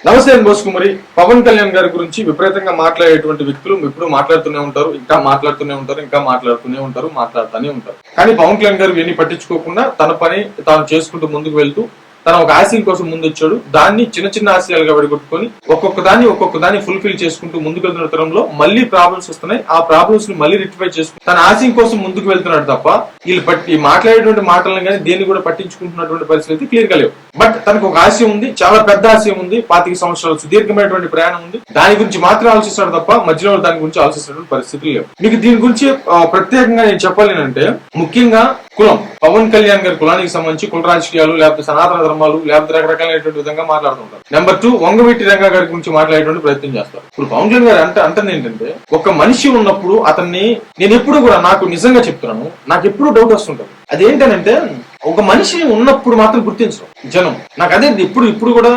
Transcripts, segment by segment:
నమస్తే బోసుకుమరి. పవన్ కళ్యాణ్ గారి గురించి విపరీతంగా మాట్లాడేటువంటి వ్యక్తులు ఎప్పుడు మాట్లాడుతూనే ఉంటారు, ఇంకా మాట్లాడుతూనే ఉంటారు, మాట్లాడుతూనే ఉంటారు. కానీ పవన్ కళ్యాణ్ గారు ఇవన్నీ పట్టించుకోకుండా తన పని తాను చేసుకుంటూ ముందుకు వెళ్తూ తన ఒక ఆశయం కోసం ముందు వచ్చాడు. దాన్ని చిన్న చిన్న ఆశయాలుగా విడగొట్టుకొని ఒక్కొక్క దాన్ని ఫుల్ఫిల్ చేసుకుంటూ ముందుకు వెళ్తున్న తరంలో మళ్ళీ ప్రాబ్లమ్స్ వస్తున్నాయి. ఆ ప్రాబ్లమ్స్ ని మళ్ళీ రెక్టిఫై చేసుకుంటూ తన ఆశయం కోసం ముందుకు వెళ్తున్నాడు తప్ప వీళ్ళు మాట్లాడేటువంటి మాటలను కానీ దేన్ని కూడా పట్టించుకుంటున్నటువంటి పరిస్థితి క్లియర్ గా లేవు. బట్ తనకు ఒక ఆశయం ఉంది, చాలా పెద్ద ఆశయం ఉంది, 25 సంవత్సరాలు సుదీర్ఘమైనటువంటి ప్రయాణం ఉంది. దాని గురించి మాత్రం ఆలోచిస్తాడు తప్ప మధ్యలో దాని గురించి ఆలోచిస్తున్న పరిస్థితులు లేవు. మీకు దీని గురించి ప్రత్యేకంగా నేను చెప్పాలి అంటే ముఖ్యంగా కులం, పవన్ కళ్యాణ్ గారి కులానికి సంబంధించి కుల రాజకీయాలు లేకపోతే సనాతన ధర్మాలు లేకపోతే రకరకాలైనటువంటి విధంగా మాట్లాడుతుంటారు. నెంబర్ 2 వంగవీటి రంగా గారి గురించి మాట్లాడేటువంటి ప్రయత్నం చేస్తారు. ఇప్పుడు పవన్ కళ్యాణ్ గారు అంటుంది ఏంటంటే ఒక మనిషి ఉన్నప్పుడు అతన్ని నేను ఎప్పుడు కూడా నాకు నిజంగా చెప్తున్నాను, నాకు ఎప్పుడు డౌట్ వస్తుంటది. అదేంటనంటే ఒక మనిషి ఉన్నప్పుడు మాత్రం గుర్తించడం జనం. నాకు అదే ఇప్పుడు కూడా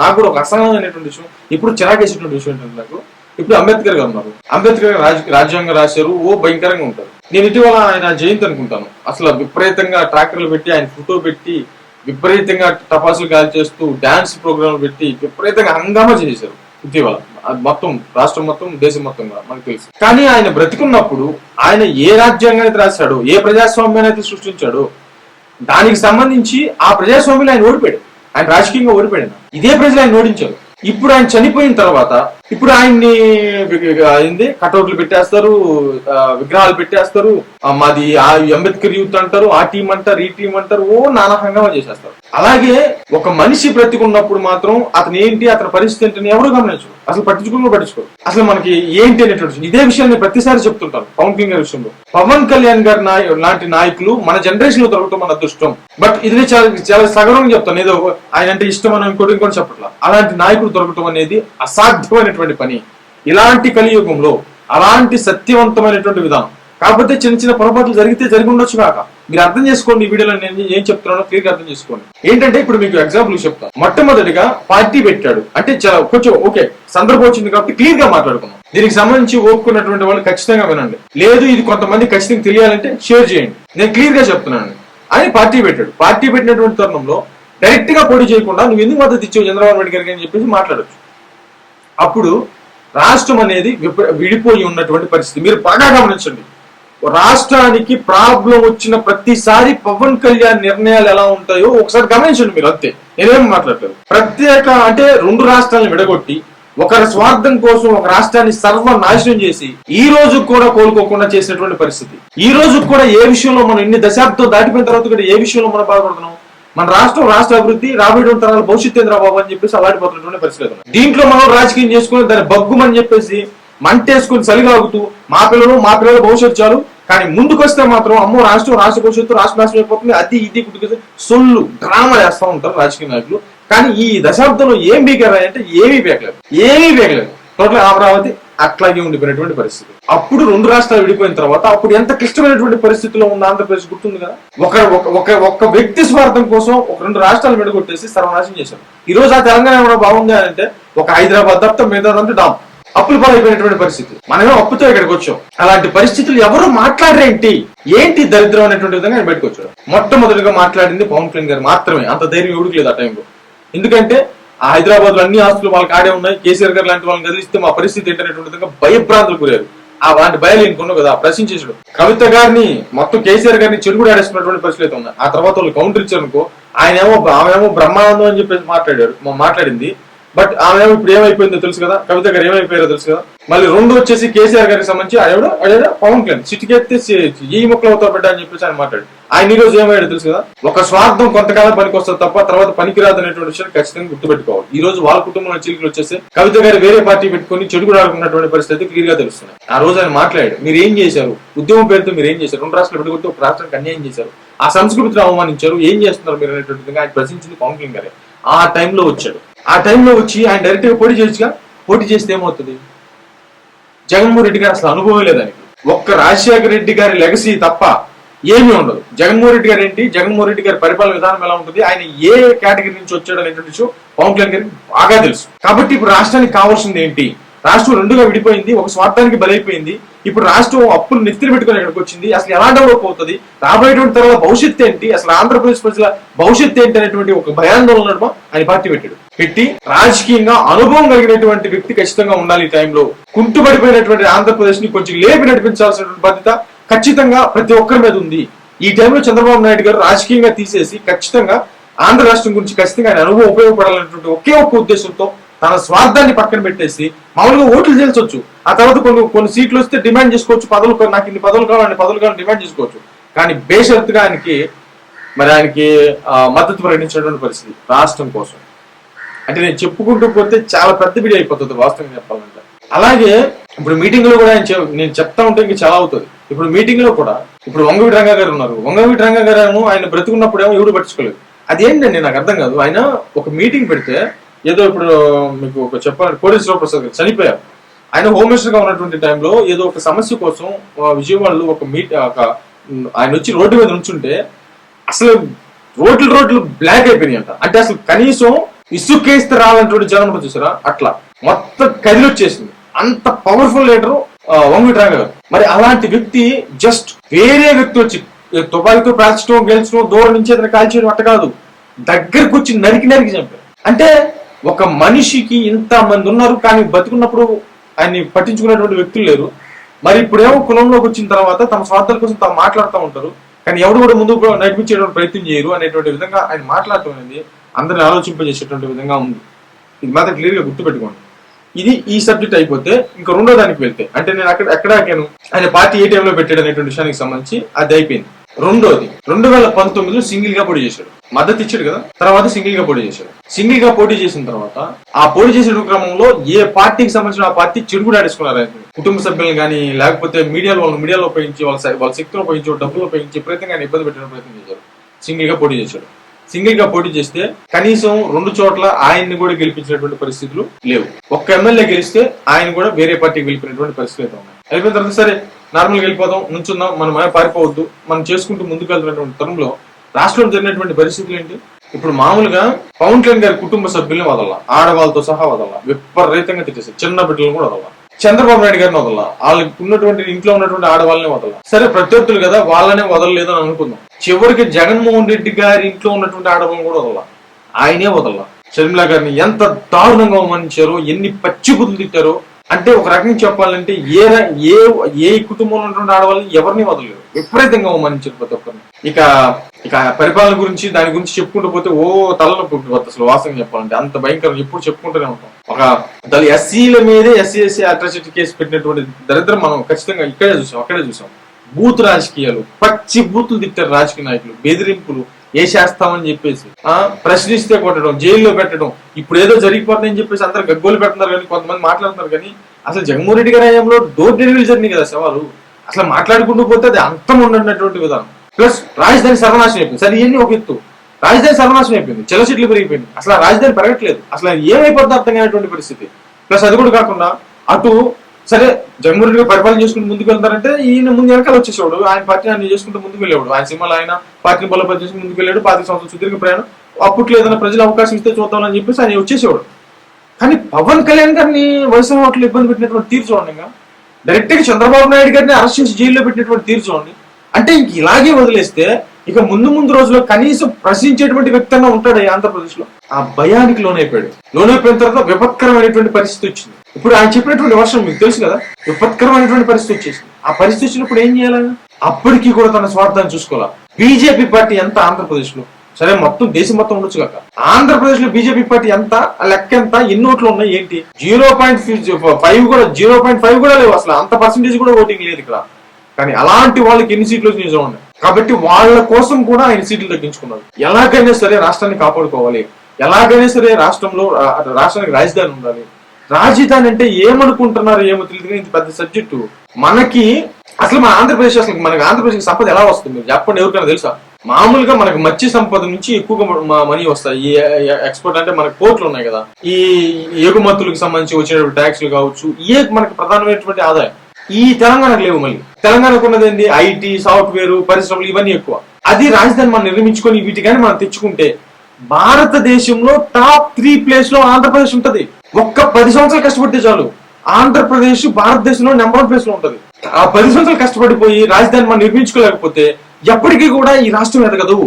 నాకు కూడా ఒక అసహనమైనటువంటి విషయం, ఇప్పుడు చిరాకేసేటువంటి విషయం ఏంటంటే నాకు ఇప్పుడు అంబేద్కర్ గారు ఉన్నారు. అంబేద్కర్ రాజ్యాంగం రాశారు, భయంకరంగా ఉంటారు. నేను ఇటీవల ఆయన జయంతి అనుకుంటాను, అసలు విపరీతంగా ట్రాక్టర్లు పెట్టి ఆయన ఫోటో పెట్టి విపరీతంగా టపాసులు గాలి చేస్తూ డాన్స్ ప్రోగ్రాంలు పెట్టి విపరీతంగా హంగామా చేశారు ఇటీవల. మొత్తం రాష్ట్రం మొత్తం దేశం మొత్తం కూడా మనకు తెలుసు. కానీ ఆయన బ్రతికున్నప్పుడు ఆయన ఏ రాజ్యాంగాన్ని రాశాడో, ఏ ప్రజాస్వామ్యాన్ని అయితే సృష్టించాడో దానికి సంబంధించి ఆ ప్రజాస్వామ్యంలో ఆయన ఓడిపోయాడు. ఆయన రాజకీయంగా ఓడిపోయాడు. ఇదే ప్రజలు ఆయన ఓడించారు. ఇప్పుడు ఆయన చనిపోయిన తర్వాత ఇప్పుడు ఆయన్ని కటౌట్లు పెట్టేస్తారు, విగ్రహాలు పెట్టేస్తారు, మాది అంబేద్కర్ యూత్ అంటారు, ఆ టీం అంటారు, ఈ టీం అంటారు, నానా హంగామా చేసేస్తారు. అలాగే ఒక మనిషి బ్రతికున్నప్పుడు మాత్రం అతను ఏంటి, అతని పరిస్థితి ఏంటని ఎవరు గమనించరు, అసలు పట్టించుకోరు. అసలు మనకి ఏంటి అనేటువంటి ఇదే విషయాన్ని ప్రతిసారి చెప్తుంటారు పవన్ కళ్యాణ్ గారి విషయంలో. పవన్ కళ్యాణ్ గారి లాంటి నాయకులు మన జనరేషన్ లో దొరకటం మన అదృష్టం. బట్ ఇది చాలా సగర్వంగా చెప్తాను, ఏదో ఆయన అంటే ఇష్టం అని ఇంకోటి చెప్పట్లా. అలాంటి నాయకులు దొరకటం అనేది అసాధ్యమైనటువంటి పని. ఇలాంటి కలియుగంలో అలాంటి సత్యవంతమైనటువంటి విధానం. కాకపోతే చిన్న చిన్న పొరపాట్లు జరిగి ఉండొచ్చు కాక. మీరు అర్థం చేసుకోండి, ఈ వీడియోలో నేను ఏం చెప్తున్నానో క్లియర్ అర్థం చేసుకోండి. ఏంటంటే ఇప్పుడు మీకు ఎగ్జాంపుల్ చెప్తాను. మొట్టమొదటిగా పార్టీ పెట్టాడు అంటే కొంచెం ఓకే, సందర్భం వచ్చింది కాబట్టి క్లియర్ గా మాట్లాడుకున్నాం. దీనికి సంబంధించి ఓపుకున్నటువంటి వాళ్ళు ఖచ్చితంగా వినండి. లేదు ఇది కొంతమంది ఖచ్చితంగా తెలియాలంటే షేర్ చేయండి. నేను క్లియర్ గా చెప్తున్నాను. ఆయన పార్టీ పెట్టాడు. పార్టీ పెట్టినటువంటి తరుణంలో డైరెక్ట్ గా పోటీ చేయకుండా నువ్వు ఎందుకు మద్దతు ఇచ్చావు చంద్రబాబు నాయుడు గారికి అని చెప్పేసి మాట్లాడచ్చు. అప్పుడు రాష్ట్రం అనేది విడిపోయి ఉన్నటువంటి పరిస్థితి. మీరు బాగా గమనించండి, రాష్ట్రానికి ప్రాబ్లం వచ్చిన ప్రతిసారి పవన్ కళ్యాణ్ నిర్ణయాలు ఎలా ఉంటాయో ఒకసారి గమనించండి మీరు. అంతే, నేనేం మాట్లాడలేదు. ప్రత్యేక అంటే 2 రాష్ట్రాలను విడగొట్టి ఒకరి స్వార్థం కోసం ఒక రాష్ట్రాన్ని సర్వనాశనం చేసి ఈ రోజు కూడా కోలుకోకుండా చేసినటువంటి పరిస్థితి. ఈ రోజు కూడా ఏ విషయంలో మనం ఇన్ని దశాబ్దం దాటిపోయిన తర్వాత కూడా ఏ విషయంలో మనం బాధపడుతున్నాం? మన రాష్ట్ర అభివృద్ధి రాబోయే తరాల భవిష్యత్తు ఏంద్రబాబు అని చెప్పేసి అలాంటిపోతున్నటువంటి పరిస్థితి. దీంట్లో మనం రాజకీయం చేసుకుని దాన్ని బగ్గుమని చెప్పేసి మంటేసుకుని చలిగాగుతూ మా పిల్లల భవిష్యత్తు చాలు, కానీ ముందుకు వస్తే మాత్రం అమ్మో రాష్ట్ర భవిష్యత్తు రాష్ట్ర నాశనం అయిపోతుంది, అది ఇది గుర్తుకొస్తే సొల్లు డ్రామా చేస్తూ ఉంటారు రాజకీయ నాయకులు. కానీ ఈ దశాబ్దంలో ఏం బీకారా అంటే ఏమీ బీకలేదు. టోటల్ అమరావతి అట్లాగే ఉండిపోయినటువంటి పరిస్థితి. అప్పుడు 2 రాష్ట్రాలు విడిపోయిన తర్వాత అప్పుడు ఎంత క్లిష్టమైనటువంటి పరిస్థితిలో ఉన్న ఆంధ్రప్రదేశ్ గుర్తుంది కదా. ఒక వ్యక్తి స్వార్థం కోసం ఒక 2 రాష్ట్రాలు విడగొట్టేసి సర్వనాశనం చేశారు. ఈ రోజు ఆ తెలంగాణ ఏమైనా బాగుంది అంటే ఒక హైదరాబాద్ తప్ప మిగతాదంతా డామ్, అప్పులు పాలైపోయినటువంటి పరిస్థితి. మనమే అప్పుతో ఇక్కడికి వచ్చాం. అలాంటి పరిస్థితులు ఎవరు మాట్లాడరేంటి, ఏంటి దరిద్రం అనేటువంటి విధంగా ఆయన బయటకు వచ్చాడు. మొట్టమొదటిగా మాట్లాడింది పవన్ కళ్యాణ్ గారు మాత్రమే. అంత ధైర్యం ఎవరికి లేదు ఆ టైంలో. ఎందుకంటే ఆ హైదరాబాద్ లో అన్ని ఆస్తులు వాళ్ళకి ఆడే ఉన్నాయి. కేసీఆర్ గారు లాంటి వాళ్ళని కదిలిస్తే మా పరిస్థితి ఏంటనేటువంటి విధంగా భయభ్రాంతులు గురారు. అలాంటి భయాలు ఇంకొన్నావు కదా ప్రశ్నించేసాడు. కవిత గారిని మొత్తం కేసీఆర్ గారిని చెడుగుడు ఆడేసుకున్నటువంటి పరిస్థితులు అయితే ఉన్నాయి. ఆ తర్వాత వాళ్ళు కౌంటర్ ఇచ్చారు అనుకో, ఆమెమో బ్రహ్మానందం అని చెప్పేసి మాట్లాడింది. బట్ ఆమె ఇప్పుడు ఏమైపోయిందో తెలుసు కదా, కవిత గారు ఏమైపోయారో తెలుసు కదా. మళ్ళీ 2 వచ్చేసి కేసీఆర్ గారికి సంబంధించి అదే పవన్ కళ్యాణ్ సిటీకెత్తే ఈ ముక్కలు అవుతా బిడ్డ అని చెప్పేసి ఆయన మాట్లాడు. ఆయన ఈ రోజు ఏమయ్యాడు తెలుసు కదా. ఒక స్వార్థం కొంతకాలం పనికి వస్తుంది తప్ప తర్వాత పనికిరాదు అనేటువంటి విషయాన్ని ఖచ్చితంగా గుర్తుపెట్టుకోవాలి. ఈ రోజు వాళ్ళ కుటుంబంలో చీలికలు వచ్చేసి కవిత గారు వేరే పార్టీ పెట్టుకుని చెడుగుడు ఆడుకున్నటువంటి పరిస్థితి క్లియర్ గా తెలుస్తున్నాయి. ఆ రోజు ఆయన మాట్లాడాడు, మీరు ఏం చేశారు, ఉద్యమం పేరుతో మీరు ఏం చేశారు, 2 రాష్ట్రాలు పెట్టుకుంటే ఒక రాష్ట్రానికి అన్యాయం చేశారు, ఆ సంస్కృతిని అవమానించారు, ఏం చేస్తున్నారు మీరు అనేటువంటి విధంగా ఆయన ప్రశ్నించింది పవన్ కళ్యాణ్ గారే. ఆ టైంలో వచ్చాడు. ఆ టైంలో వచ్చి ఆయన డైరెక్ట్ గా పోటీ చేస్తే ఏమవుతుంది? జగన్మోహన్ రెడ్డి గారు అసలు అనుభవం లేదని, ఒక్క రాజశేఖర రెడ్డి గారి లెగసీ తప్ప ఏమీ ఉండదు. జగన్మోహన్ రెడ్డి గారు ఏంటి, జగన్మోహన్ రెడ్డి గారి పరిపాలన విధానం ఎలా ఉంటుంది, ఆయన ఏ కేటగిరీ నుంచి వచ్చాడు అనేటువంటి విషయం పవన్ కళ్యాణ్ గారికి బాగా తెలుసు. కాబట్టి ఇప్పుడు రాష్ట్రానికి కావాల్సింది ఏంటి? రాష్ట్రం 2గా విడిపోయింది, ఒక స్వార్థానికి బలైపోయింది. ఇప్పుడు రాష్ట్రం అప్పులు నెత్తిన పెట్టుకుని ఇక్కడికి వచ్చింది. అసలు ఎలా డెవలప్ అవుతుంది, రాబోయేటువంటి తర్వాత భవిష్యత్తు ఏంటి, అసలు ఆంధ్రప్రదేశ్ ప్రజల భవిష్యత్తు ఏంటి అనేటువంటి ఒక భయాందోళన ఆయన పార్టీ పెట్టాడు. పెట్టి రాజకీయంగా అనుభవం కలిగినటువంటి వ్యక్తి ఖచ్చితంగా ఉండాలి. ఈ టైంలో కుంటుపడిపోయినటువంటి ఆంధ్రప్రదేశ్ ని కొంచెం లేపి నడిపించాల్సినటువంటి బాధ్యత ఖచ్చితంగా ప్రతి ఒక్కరి మీద ఉంది. ఈ టైంలో చంద్రబాబు నాయుడు గారు రాజకీయంగా తీసేసి ఖచ్చితంగా ఆంధ్ర రాష్ట్రం గురించి ఖచ్చితంగా ఆయన అనుభవం ఉపయోగపడాలనేటువంటి ఒకే ఒక్క ఉద్దేశంతో తన స్వార్థాన్ని పక్కన పెట్టేసి మామూలుగా ఓట్లు చేల్చొచ్చు, ఆ తర్వాత కొన్ని సీట్లు వస్తే డిమాండ్ చేసుకోవచ్చు, పదవులు నాకు ఇన్ని పదవులు కావాలని డిమాండ్ చేసుకోవచ్చు. కానీ బేషరతుగా ఆయనకి మద్దతు ప్రకటించినటువంటి పరిస్థితి రాష్ట్రం కోసం. అంటే నేను చెప్పుకుంటూ పోతే చాలా పెద్ద బిడి అయిపోతుంది వాస్తవంగా చెప్పాలంటే. అలాగే ఇప్పుడు మీటింగ్ లో కూడా నేను చెప్తా ఉంటే ఇంకా చాలా అవుతుంది. ఇప్పుడు మీటింగ్ లో కూడా ఇప్పుడు వంగవీటి రంగా గారు ఉన్నారు. వంగవీటి రంగా గారు ఆయన బ్రతుకున్నప్పుడు ఏమో ఎవరు పట్టించుకోలేదు. అదేంటండి నాకు అర్థం కాదు. ఆయన ఒక మీటింగ్ పెడితే ఏదో ఇప్పుడు మీకు ఒక చెప్పాలంటే కోటేశ్వర ప్రసాద్ గారు చనిపోయారు. ఆయన హోమ్ మినిస్టర్ గా ఉన్నటువంటి టైంలో ఏదో ఒక సమస్య కోసం విజయవాడలో ఆయన వచ్చి రోడ్డు మీద నుంచుంటే అసలు రోడ్లు బ్లాక్ అయిపోయినాయి అంట. అంటే అసలు కనీసం ఇసుకేస్తే రావాలన్నటువంటి జనం చూసారా, అట్లా మొత్తం కదిలొచ్చేసింది. అంత పవర్ఫుల్ లీడరు వంగవీటి రంగా గారు. మరి అలాంటి వ్యక్తి జస్ట్ వేరే వ్యక్తి వచ్చి తుపాకీతో పేల్చడం గెలిచడం దూరం నుంచి ఏదైనా కాల్చేయడం అట్ట కాదు, దగ్గరకు వచ్చి నరికి చంపారు. అంటే ఒక మనిషికి ఇంత మంది ఉన్నారు కానీ బతుకున్నప్పుడు ఆయన్ని పట్టించుకునేటువంటి వ్యక్తులు లేరు. మరి ఇప్పుడేమో కులంలోకి వచ్చిన తర్వాత తమ స్వార్థాల కోసం తాము మాట్లాడుతూ ఉంటారు, కానీ ఎవరు కూడా ముందుకు నడిపించేటువంటి ప్రయత్నం చేయరు అనేటువంటి విధంగా ఆయన మాట్లాడటం అనేది అందరిని ఆలోచింపజేసేటువంటి విధంగా ఉంది. ఇది మాత్రం క్లియర్ గా గుర్తుపెట్టుకోండి. ఇది ఈ సబ్జెక్ట్ అయిపోతే ఇంకా రెండో దానికి వెళ్తే, అంటే నేను ఎక్కడాకాను ఆయన పార్టీ ఏ టైంలో పెట్టాడు అనేటువంటి విషయానికి సంబంధించి అది అయిపోయింది. రెండోది 2019లో సింగిల్ గా పోటీ చేశాడు, మద్దతు ఇచ్చాడు కదా, తర్వాత సింగిల్ గా పోటీ చేశాడు. సింగిల్ గా పోటీ చేసిన తర్వాత ఆ పోటీ చేసే క్రమంలో ఏ పార్టీకి సంబంధించిన ఆ పార్టీ చెడుగుడు ఆడేసుకున్నారు. ఆయన కుటుంబ సభ్యులు కానీ లేకపోతే మీడియాలో ఉపయోగించి వాళ్ళ శక్తులు ఉపయోగించి డబ్బులు ఉపయోగించి ప్రయత్నంగా ఆయన ఇబ్బంది పెట్టిన ప్రయత్నం చేశారు. సింగిల్ గా పోటీ చేశాడు. సింగిల్ గా పోటీ చేస్తే కనీసం 2 చోట్ల ఆయన్ని కూడా గెలిపించినటువంటి పరిస్థితులు లేవు. ఒక్క ఎమ్మెల్యే గెలిస్తే ఆయన కూడా వేరే పార్టీకి గెలిపినటువంటి పరిస్థితులు అయితే ఉన్నాయి. అయిపోయిన తర్వాత సరే నార్మల్గా వెళ్ళిపోదాం, నుంచుందాం, మనం పారిపోవద్దు, మనం చేసుకుంటూ ముందుకు వెళ్తున్నటువంటి తరంలో రాష్ట్రంలో జరిగినటువంటి పరిస్థితులు ఏంటి? ఇప్పుడు మామూలుగా పవన్ కళ్యాణ్ గారి కుటుంబ సభ్యుల్ని వదల, ఆడవాళ్ళతో సహా వదల, విపరీతంగా తిట్టేసారు. చిన్న బిడ్డలను కూడా వదల, చంద్రబాబు నాయుడు గారిని వదల, వాళ్ళకి ఉన్నటువంటి ఇంట్లో ఉన్నటువంటి ఆడవాళ్ళని వదల. సరే ప్రత్యర్థులు కదా వాళ్ళనే వదలలేదు అని అనుకుందాం. చివరికి జగన్మోహన్ రెడ్డి గారి ఇంట్లో ఉన్నటువంటి ఆడవాళ్ళని కూడా వదల, ఆయనే వదల. షర్మిల గారిని ఎంత దారుణంగా అవమానించారో, ఎన్ని పచ్చిబుద్ధులు తిట్టారో. అంటే ఒక రకంగా చెప్పాలంటే ఏ కుటుంబంలో ఉన్నటువంటి ఆడవాళ్ళని ఎవరిని వదలలేదు, విపరీతంగా అవమానించారు ప్రతి ఒక్కరిని. ఇక పరిపాలన గురించి దాని గురించి చెప్పుకుంటూ పోతే తలనొప్పి ఉంటుంది అసలు వాస్తవంగా చెప్పాలంటే. అంత భయంకరం ఎప్పుడు చెప్పుకుంటూనే ఉంటాం. ఒక ఎస్సీల మీదే ఎస్సీ అట్రాసిటీ కేసు పెట్టినటువంటి దరిద్రం మనం ఖచ్చితంగా అక్కడే చూసాం. బూత్ రాజకీయాలు, పచ్చి బూతులు తిట్టారు రాజకీయ నాయకులు, బెదిరింపులు, ఏ చేస్తామని చెప్పేసి ప్రశ్నిస్తే కొట్టడం, జైల్లో పెట్టడం. ఇప్పుడు ఏదో జరిగిపోతుందని చెప్పేసి అందరు గగ్గోలు పెడుతున్నారు కానీ కొంతమంది మాట్లాడుతున్నారు. కానీ అసలు జగన్మోహన్ రెడ్డి గారి హయాంలో డోర్ డెలివరీ జరిగినాయి కదా శవాలు. అసలు మాట్లాడుకుంటూ పోతే అది అంతం ఉండనటువంటి విధానం. ప్లస్ రాజధాని సర్వనాశనం అయిపోయింది. సరే ఇవన్నీ ఒక ఎత్తు, రాజధాని సర్వనాశనం అయిపోయింది, చెల్ల చెట్లు పెరిగిపోయింది, అసలు రాజధాని పెరగట్లేదు, అసలు ఏమైపోతుందో అర్థం కానటువంటి పరిస్థితి. ప్లస్ అది కూడా కాకుండా అటు సరే జగన్మోహన్ రెడ్డి పరిపాలన చేసుకుంటూ ముందుకు వెళ్తారంటే ఈయన ముందు వెనకాల వచ్చేసేవాడు, ఆయన పార్టీ ఆయన చేసుకుంటూ ముందుకు వెళ్ళేవాడు. ఆయన సినిమాలో ఆయన పార్టీని బలోపేతం చేసుకుని ముందుకు వెళ్ళాడు. 5 సంవత్సరాల సుదీర్ఘ ప్రయాణం, అప్పట్లో ఏదైనా ప్రజలు అవకాశం ఇస్తే చూద్దామని చెప్పేసి ఆయన వచ్చేసేవాడు. కానీ పవన్ కళ్యాణ్ గారిని వయసు ఓట్లు ఇబ్బంది పెట్టినటువంటి తీరు చూడండి, డైరెక్ట్ గా చంద్రబాబు నాయుడు గారిని అరెస్ట్ చేసి జైల్లో పెట్టినటువంటి తీరు చూడండి. అంటే ఇంక ఇలాగే వదిలేస్తే ఇక ముందు రోజుల్లో కనీసం ప్రశ్నించేటువంటి వ్యక్తి అన్నా ఉంటాడు ఆంధ్రప్రదేశ్ లో. ఆ భయానికి లోనైపోయిన తర్వాత విపత్కరమైనటువంటి పరిస్థితి వచ్చింది. ఇప్పుడు ఆయన చెప్పినటువంటి వర్షం మీకు తెలుసు కదా, విపత్కరమైనటువంటి పరిస్థితి వచ్చేసింది. ఆ పరిస్థితి వచ్చినప్పుడు ఏం చేయాలి? అప్పటికీ కూడా తన స్వార్థాన్ని చూసుకోవాలా. బీజేపీ పార్టీ ఎంత ఆంధ్రప్రదేశ్ లో, సరే మొత్తం దేశం మొత్తం ఉండొచ్చు కాక, ఆంధ్రప్రదేశ్ లో బీజేపీ పార్టీ ఎంత, లెక్క ఎంత, ఎన్ని ఓట్లు ఉన్నాయి ఏంటి? 0.5 కూడా లేవు అసలు, అంత పర్సెంటేజ్ కూడా ఓటింగ్ లేదు ఇక్కడ. కానీ అలాంటి వాళ్ళకి ఎన్ని సీట్లు వచ్చినాయి చూడండి. కాబట్టి వాళ్ళ కోసం కూడా ఆయన సీట్లు తగ్గించుకున్నారు. ఎలాగైనా సరే రాష్ట్రాన్ని కాపాడుకోవాలి, ఎలాగైనా సరే రాష్ట్రానికి రాజధాని ఉండాలి. రాజధాని అంటే ఏమనుకుంటున్నారు ఏమో తెలియదు, ఇది పెద్ద సబ్జెక్టు. మనకి మన ఆంధ్రప్రదేశ్ సంపద ఎలా వస్తుంది చెప్పండి, ఎవరికైనా తెలుసా? మామూలుగా మనకు మత్స్య సంపద నుంచి ఎక్కువగా మనీ వస్తాయి. ఈ ఎక్స్పోర్ట్ అంటే మనకు పోర్ట్లు ఉన్నాయి కదా, ఈ ఎగుమతులకు సంబంధించి వచ్చినటువంటి ట్యాక్స్లు కావచ్చు, మనకు ప్రధానమైనటువంటి ఆదాయం. ఈ తెలంగాణకు లేవు. మళ్ళీ తెలంగాణకు ఉన్నది ఏంటి? ఐటీ, సాఫ్ట్వేర్ పరిశ్రమలు, ఇవన్నీ ఎక్కువ. అది రాజధాని మనం నిర్మించుకొని వీటి కానీ మనం తెచ్చుకుంటే భారతదేశంలో టాప్ 3 ప్లేస్ లో ఆంధ్రప్రదేశ్ ఉంటది. ఒక్క 10 సంవత్సరాలు కష్టపడితే చాలు ఆంధ్రప్రదేశ్ భారతదేశంలో నెంబర్ 1 ప్లేస్ లో ఉంటది. ఆ 10 సంవత్సరాలు కష్టపడిపోయి రాజధాని మనం నిర్మించుకోలేకపోతే ఎప్పటికీ కూడా ఈ రాష్ట్రం ఎదగదు.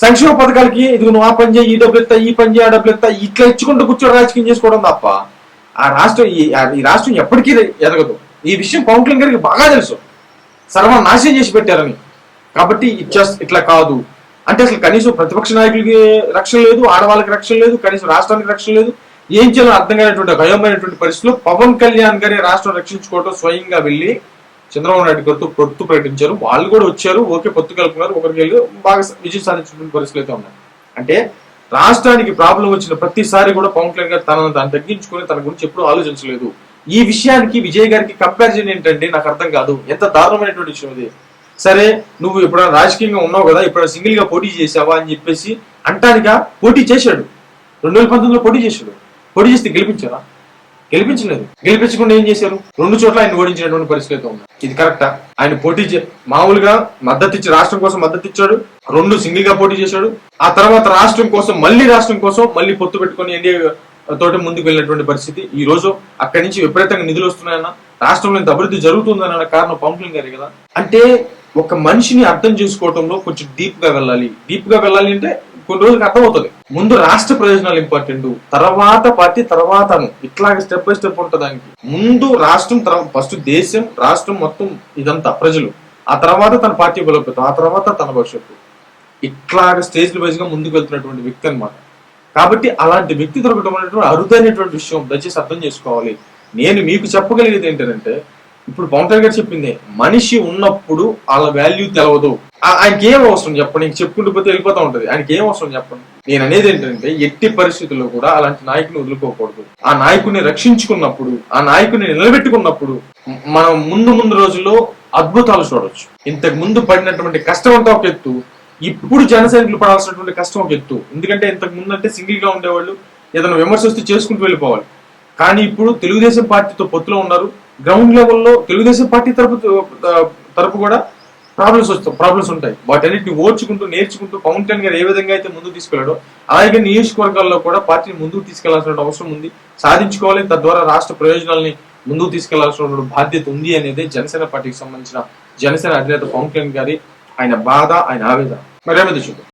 సంక్షేమ పథకాలకి ఇది నువ్వు ఆ పని చేయి, ఈ డబ్బులు ఎత్తా, ఈ పని చేయి, ఆ డబ్బులు ఎత్తా, ఇట్లా ఇచ్చుకుంటూ కూర్చొని రాజకీయం చేసుకోవడం తప్ప ఈ రాష్ట్రం ఎప్పటికీ ఎదగదు. ఈ విషయం పవన్ కళ్యాణ్ గారికి బాగా తెలుసు, సర్వనాశనం చేసి పెట్టారని. కాబట్టి ఇట్లా కాదు అంటే అసలు కనీసం ప్రతిపక్ష నాయకులకి రక్షణ లేదు, ఆడవాళ్ళకి రక్షణ లేదు, కనీసం రాష్ట్రానికి రక్షణ లేదు. ఏం చేయాలో అర్థం కానటువంటి భయమైనటువంటి పరిస్థితుల్లో పవన్ కళ్యాణ్ గారి రాష్ట్రం రక్షించుకోవడం స్వయంగా వెళ్ళి చంద్రబాబు నాయుడు గారితో పొత్తు ప్రకటించారు. వాళ్ళు కూడా వచ్చారు, ఓకే పొత్తు కలుపుకున్నారు, ఒకరికి వెళ్ళి బాగా విజయం సాధించినటువంటి పరిస్థితులు అయితే ఉన్నాయి. అంటే రాష్ట్రానికి ప్రాబ్లం వచ్చిన ప్రతిసారి కూడా పవన్ కళ్యాణ్ గారు తనను తగ్గించుకుని తన గురించి ఎప్పుడూ ఆలోచించలేదు. ఈ విషయానికి విజయ్ గారికి కంపారిజన్ ఏంటంటే నాకు అర్థం కాదు. ఎంత దారుణమైనటువంటి విషయం ఇది. సరే నువ్వు ఎప్పుడైనా రాజకీయంగా ఉన్నావు కదా, ఎప్పుడైనా సింగిల్ గా పోటీ చేసావా అని చెప్పేసి అంటానిగా పోటీ చేశాడు. 2019లో పోటీ చేశాడు. పోటీ చేస్తే గెలిపించారా? గెలిపించలేదు. గెలిపించకుండా ఏం చేశారు? 2 చోట్ల ఆయన ఓడించినటువంటి పరిస్థితి ఉంది. ఇది కరెక్టా? ఆయన పోటీ మామూలుగా మద్దతు ఇచ్చి రాష్ట్రం కోసం మద్దతు ఇచ్చాడు, 2 సింగిల్ గా పోటీ చేశాడు. ఆ తర్వాత రాష్ట్రం కోసం మళ్ళీ పొత్తు పెట్టుకుని ఎన్డీఏ తోటి ముందుకు వెళ్ళినటువంటి పరిస్థితి. ఈ రోజు అక్కడి నుంచి విపరీతంగా నిధులు వస్తున్నాయన్న, రాష్ట్రంలో ఇంత అభివృద్ధి జరుగుతుందన్న కారణం పవన్ కళ్యాణ్ గారే కదా. అంటే ఒక మనిషిని అర్థం చేసుకోవడంలో కొంచెం డీప్ గా వెళ్ళాలి అంటే కొన్ని రోజులకు అర్థమవుతుంది. ముందు రాష్ట్ర ప్రయోజనాలు ఇంపార్టెంట్, తర్వాత పార్టీ, తర్వాత ఇట్లాగే స్టెప్ బై స్టెప్ ఉంటుంది. దానికి ముందు రాష్ట్రం, ఫస్ట్ దేశం, రాష్ట్రం మొత్తం ఇదంతా ప్రజలు, ఆ తర్వాత తన పార్టీ బలోపేతం, ఆ తర్వాత తన భవిష్యత్తు, ఇట్లాగే స్టేజ్ వైజ్ గా ముందుకు వెళ్తున్నటువంటి వ్యక్తి అన్నమాట. కాబట్టి అలాంటి వ్యక్తి దొరకడం అనేటువంటి అరుదైనటువంటి విషయం, దయచేసి అర్థం చేసుకోవాలి. నేను మీకు చెప్పగలిగేది ఏంటంటే ఇప్పుడు పవన్ కళ్యాణ్ గారు చెప్పింది, మనిషి ఉన్నప్పుడు వాళ్ళ వాల్యూ తెలవదు. ఆయనకి ఏం అవసరం చెప్పండి, ఇంక చెప్పుకుంటూ పోతే వెళ్ళిపోతా ఉంటది. ఆయనకి ఏం అవసరం చెప్పండి. నేను అనేది ఏంటంటే ఎట్టి పరిస్థితుల్లో కూడా అలాంటి నాయకుని వదులుకోకూడదు. ఆ నాయకుడిని రక్షించుకున్నప్పుడు, ఆ నాయకుడిని నిలబెట్టుకున్నప్పుడు మనం ముందు రోజుల్లో అద్భుతాలు చూడొచ్చు. ఇంతకు ముందు పడినటువంటి కష్టం అంతా ఒక ఎత్తు, ఇప్పుడు జన సైనికులు పడాల్సినటువంటి కష్టం ఒక ఎత్తు. ఎందుకంటే ఇంతకు ముందు అంటే సింగిల్ గా ఉండేవాళ్ళు, ఏదైనా విమర్శ వస్తే చేసుకుంటూ వెళ్ళిపోవాలి. కానీ ఇప్పుడు తెలుగుదేశం పార్టీతో పొత్తులో ఉన్నారు. గ్రౌండ్ లెవెల్లో తెలుగుదేశం పార్టీ తరపు కూడా ప్రాబ్లమ్స్ ఉంటాయి. వాటన్నిటిని ఓర్చుకుంటూ నేర్చుకుంటూ పవన్ కళ్యాణ్ గారు ఏ విధంగా అయితే ముందుకు తీసుకెళ్లాడో అలాగే నియోజకవర్గాల్లో కూడా పార్టీని ముందుకు తీసుకెళ్లాల్సిన అవసరం ఉంది. సాధించుకోవాలి, తద్వారా రాష్ట్ర ప్రయోజనాల్ని ముందుకు తీసుకెళ్లాల్సిన బాధ్యత ఉంది అనేది జనసేన పార్టీకి సంబంధించిన జనసేన అధినేత పవన్ కళ్యాణ్ గారి ఆయన బాధ, ఆయన ఆవేదన. మరేమైతే చూద్దాం.